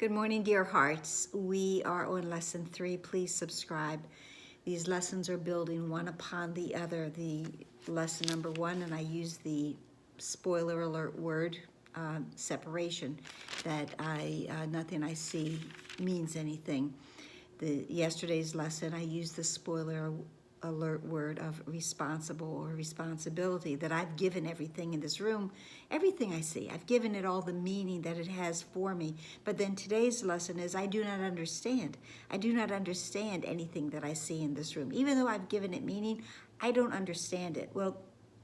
Good morning, dear hearts. We are on lesson 3. Please subscribe. These lessons are building one upon the other. The lesson number 1, and I use the spoiler alert word, separation, that nothing I see means anything. Yesterday's lesson, I used the spoiler alert word of responsible or responsibility, that I've given everything in this room, everything I see, I've given it all the meaning that it has for me. But then today's lesson is I do not understand. I do not understand anything that I see in this room. Even though I've given it meaning, I don't understand it. Well,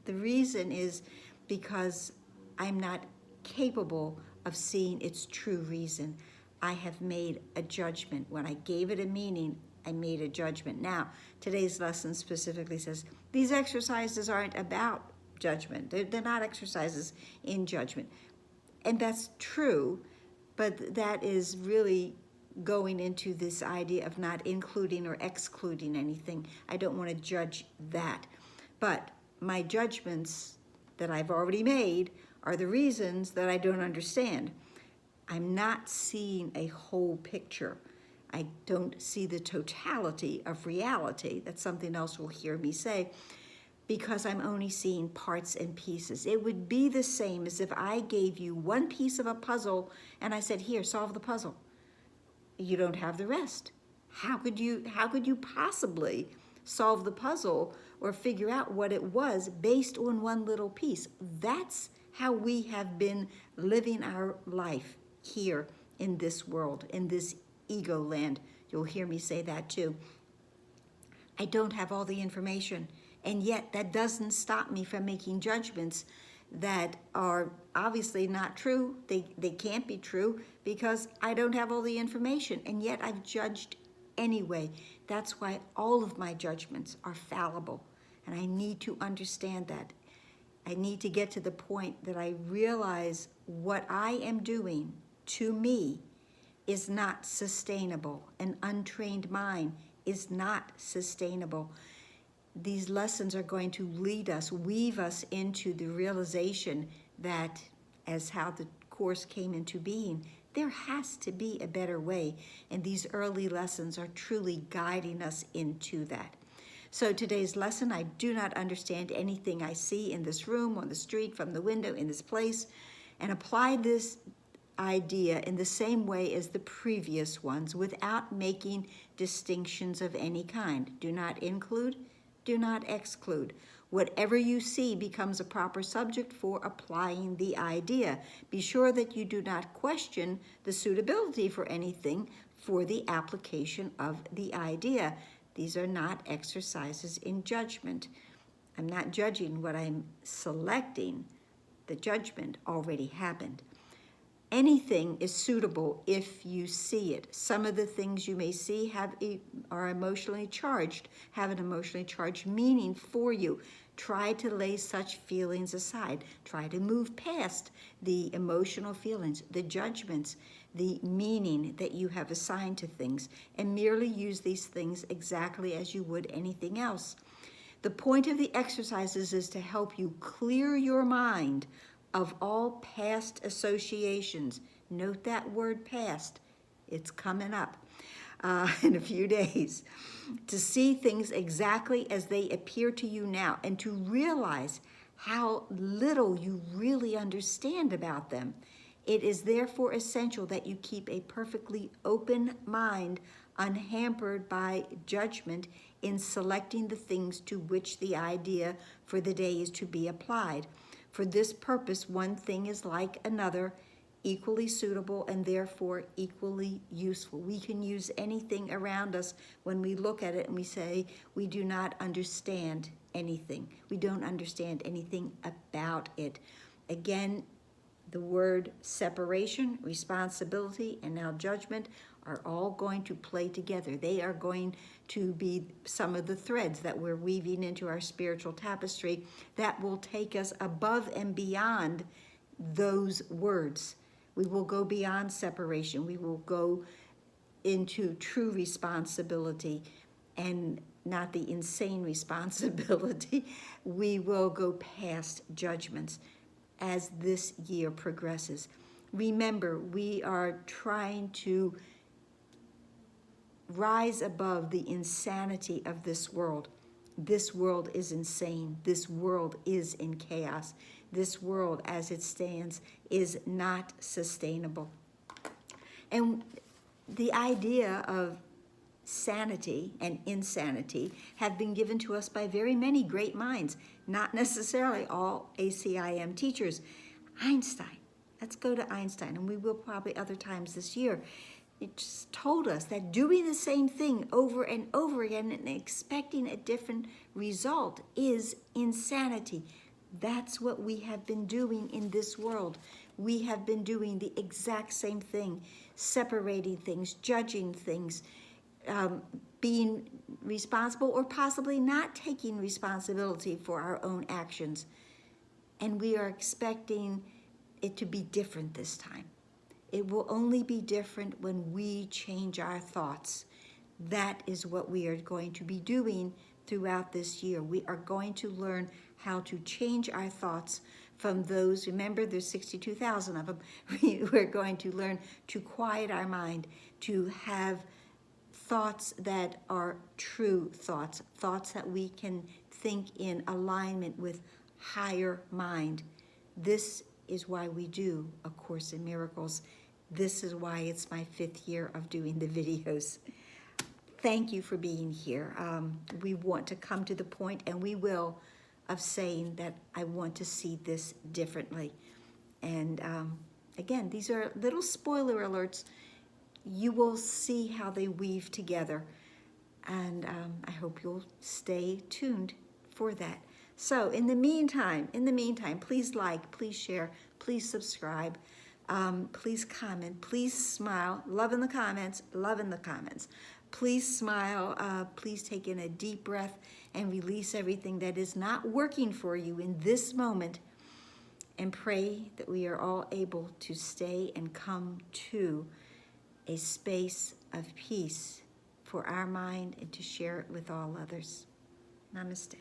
the reason is because I'm not capable of seeing its true reason. I have made a judgment. When I gave it a meaning, I made a judgment. Now, today's lesson specifically says these exercises aren't about judgment. They're not exercises in judgment. And that's true, but that is really going into this idea of not including or excluding anything. I don't want to judge that. But my judgments that I've already made are the reasons that I don't understand. I'm not seeing a whole picture. I don't see the totality of reality. That's something else you'll hear me say, because I'm only seeing parts and pieces. It would be the same as if I gave you one piece of a puzzle and I said, here, solve the puzzle. You don't have the rest. How could you possibly solve the puzzle or figure out what it was based on one little piece? That's how we have been living our life here in this world, in this ego land. You'll hear me say that too. I don't have all the information, and yet that doesn't stop me from making judgments that are obviously not true. They can't be true because I don't have all the information, and yet I've judged anyway. That's why all of my judgments are fallible, and I need to understand that. I need to get to the point that I realize what I am doing to me is not sustainable. An untrained mind is not sustainable. These lessons are going to lead us, weave us into the realization that, as how the course came into being, there has to be a better way. And these early lessons are truly guiding us into that. So today's lesson, I do not understand anything I see in this room, on the street, from the window, in this place, and apply this idea in the same way as the previous ones without making distinctions of any kind. Do not include, do not exclude. Whatever you see becomes a proper subject for applying the idea. Be sure that you do not question the suitability for anything for the application of the idea. These are not exercises in judgment. I'm not judging what I'm selecting. The judgment already happened. Anything is suitable if you see it. Some of the things you may see are emotionally charged, have an emotionally charged meaning for you. Try to lay such feelings aside. Try to move past the emotional feelings, the judgments, the meaning that you have assigned to things, and merely use these things exactly as you would anything else. The point of the exercises is to help you clear your mind of all past associations. Note that word past. It's coming up in a few days. To see things exactly as they appear to you now and to realize how little you really understand about them. It is therefore essential that you keep a perfectly open mind, unhampered by judgment in selecting the things to which the idea for the day is to be applied. For this purpose, one thing is like another, equally suitable and therefore equally useful. We can use anything around us when we look at it and we say, we do not understand anything. We don't understand anything about it. Again, the word separation, responsibility, and now judgment are all going to play together. They are going to be some of the threads that we're weaving into our spiritual tapestry that will take us above and beyond those words. We will go beyond separation. We will go into true responsibility and not the insane responsibility. We will go past judgments as this year progresses. Remember, we are trying to rise above the insanity of this world. This world is insane. This world is in chaos. This world, as it stands, is not sustainable. And the idea of sanity and insanity have been given to us by very many great minds, not necessarily all ACIM teachers. Einstein, let's go to Einstein, and we will probably other times this year. It just told us that doing the same thing over and over again and expecting a different result is insanity. That's what we have been doing in this world. We have been doing the exact same thing, separating things, judging things, being responsible or possibly not taking responsibility for our own actions. And we are expecting it to be different this time. It will only be different when we change our thoughts. That is what we are going to be doing throughout this year. We are going to learn how to change our thoughts from those, remember there's 62,000 of them. We're going to learn to quiet our mind, to have thoughts that are true thoughts, thoughts that we can think in alignment with higher mind. This is why we do A Course in Miracles. This is why it's my 5th year of doing the videos. Thank you for being here. We want to come to the point, and we will, of saying that I want to see this differently. And again, these are little spoiler alerts. You will see how they weave together. And I hope you'll stay tuned for that. So in the meantime, please like, please share, please subscribe, please comment, please smile. Loving the comments, loving the comments. Please smile, please take in a deep breath and release everything that is not working for you in this moment, and pray that we are all able to stay and come to a space of peace for our mind and to share it with all others. Namaste.